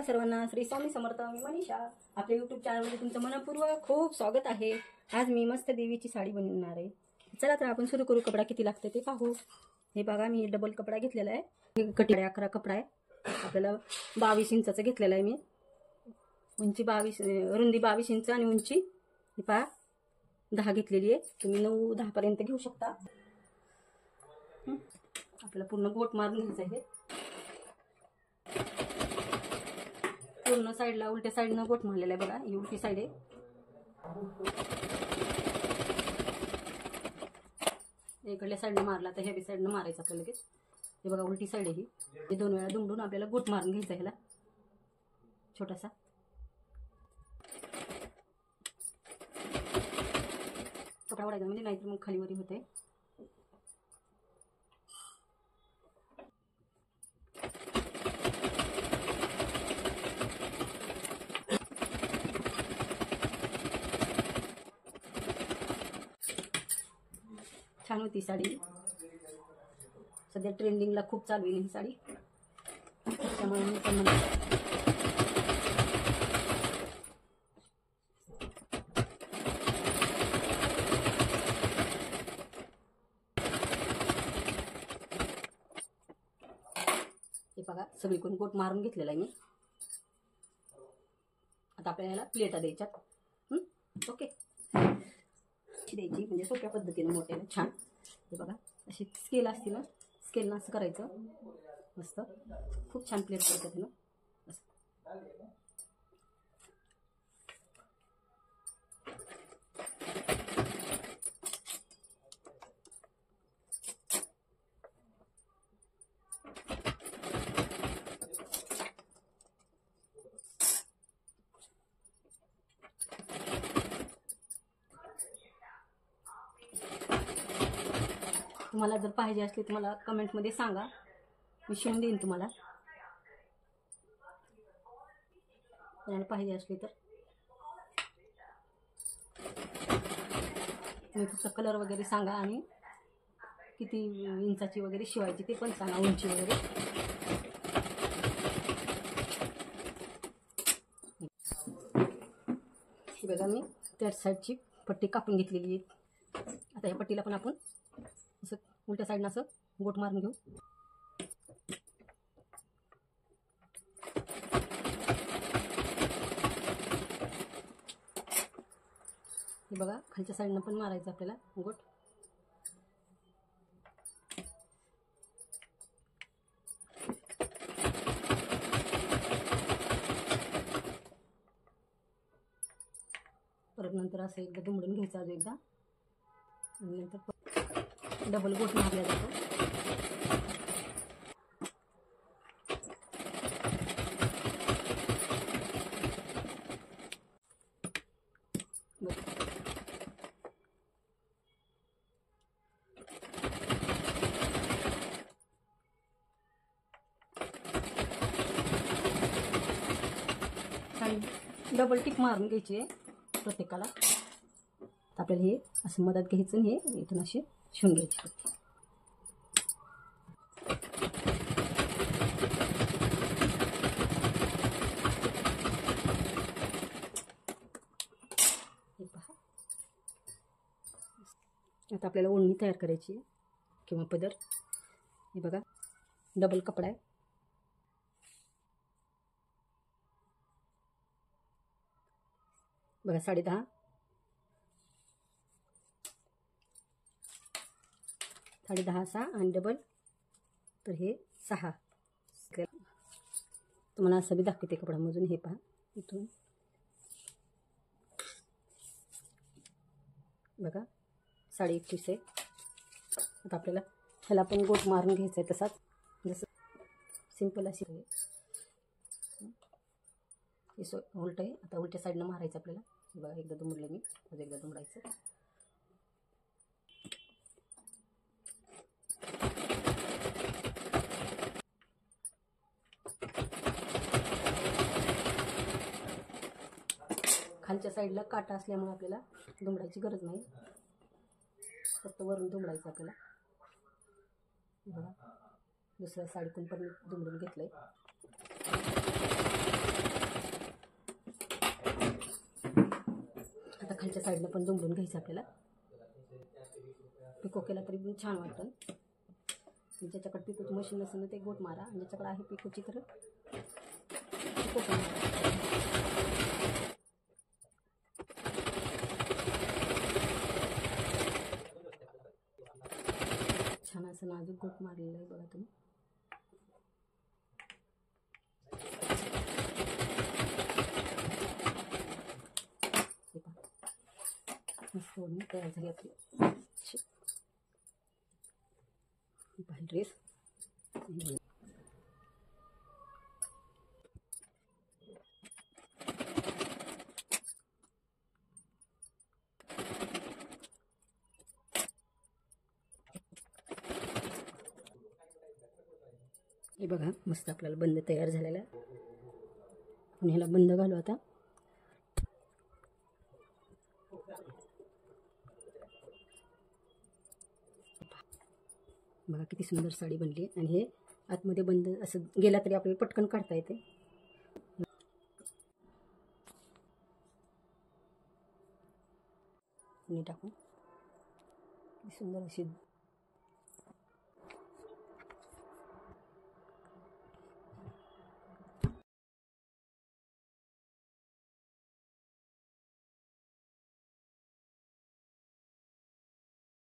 सर्वांना, श्री स्वामी समर्थ. मी मनीषा. आपल्या यूट्यूब चॅनलमध्ये तुमचं मनपूर्वक खूप स्वागत आहे. आज मी मस्त देवीची साडी बनवणार आहे. चला तर आपण सुरू करू. कपडा किती लागते ते पाहू. हे बघा, मी डबल कपडा घेतलेला आहे. हे कटी 11 कपडा आहे. आपल्याला 22 इंचाचा घेतलेला आहे मी. उंची 22, रुंदी 22 इंच आणि उंची ही पहा 10 घेतलेली आहे. तुम्ही 9-10 पर्यंत घेऊ शकता. आपल्याला पूर्ण गोट मारून घ्यायचं आहे. पूर्ण साईडला उलट्या साईडनं गोट मारलेला आहे बघा. ही उलटी साईड आहे. इकडल्या साईडनं मारला तर ह्या साईडनं मारायचं आपल्याला लगेच. हे बघा उलटी साईड आहे ही. हे 2 वेळा दुमडून आपल्याला गोट मारून घ्यायचा ह्याला छोटासा. कपडा ओढायचा म्हणजे नाहीतर मग खालीवरी होते. छान होती साडी. सध्या ट्रेंडिंगला खूप चालू आहे ही साडी, त्यामुळे मी पण म्हणते. हे बघा सगळीकडून गोट मारून घेतलेला आहे मी. आता आपल्याला याला प्लेटा द्यायच्यात. ओके, द्यायची म्हणजे सोप्या पद्धतीने मोठ्याने छान. हे बघा अशी स्केल असते ना, स्केलनं असं करायचं मस्त. खूप छान प्लेट करतात ना. तुम्हाला जर पाहिजे असली तर मला कमेंटमध्ये सांगा, मी शिवून देईन तुम्हाला. तुम्हाला पाहिजे असली तर तुम्ही फक्त कलर वगैरे सांगा आणि किती इंचाची वगैरे शिवायची ते पण सांगा, उंची वगैरे. ही बघा मी त्या साईडची पट्टी कापून घेतलेली आहे. आता या पट्टीला पण आपण असं उलट्या साईडनं असं गोट मारून घेऊ. हे बघा खालच्या साईडनं पण मारायचं आपल्याला गोट. परत नंतर असं एकदा दुमडून घ्यायचं अजून एकदा, आणि नंतर डबल गोट मारला जातो. डबल टिक मारून घ्यायची आहे प्रत्येकाला. आपल्याला हे असं मदत घ्यायचं आणि हे इथून असे शिवून घ्यायचे. हे पहा, आता आपल्याला ओढणी तयार करायची आहे किंवा पदर. हे बघा डबल कपडा आहे. बघा 10.5, 10.5 असा आणि डबल तर हे 6. तुम्हाला असं बी दाखवते कपडा मोजून. हे पहा इथून बघा 21.5 आहे. आता आपल्याला ह्याला पण गोट मारून घ्यायचं आहे तसाच, जसं सिंपल अशी आहे. हे उलट आहे. आता उलट्या साईडनं मारायचं आपल्याला. बघा एकदा दुमडलं मी, अजून एकदा दुमडायचं. खालच्या साईडला काटा असल्यामुळे आपल्याला दुमडायची गरज नाही, फक्त वरून दुमडायचं आपल्याला. बघा दुसऱ्या साईडतून पण दुमडून घेतलंय. खालच्या साईडला पण दुमडून घ्यायचं आपल्याला. पिको केला तरी पण छान वाटतं. ज्याच्याकडे पिकोची मशीन नसेल ना ते गोट मारा, आणि ज्याच्याकडे आहे पिकोची तर पिको पण मारा. छान असं नाजूक गोट मारलेलं आहे बघा तुम्ही. मस्त ओढणी तयार झाली आपली. ड्रेस हे बघा मस्त आपल्याला बंद तयार झालेला आहे. आपण ह्याला बंद घालू आता. बघा किती सुंदर साडी बनली. आणि हे आतमध्ये बंद असं गेला तरी आपल्याला पटकन काढता येते. टाकून सुंदर अशी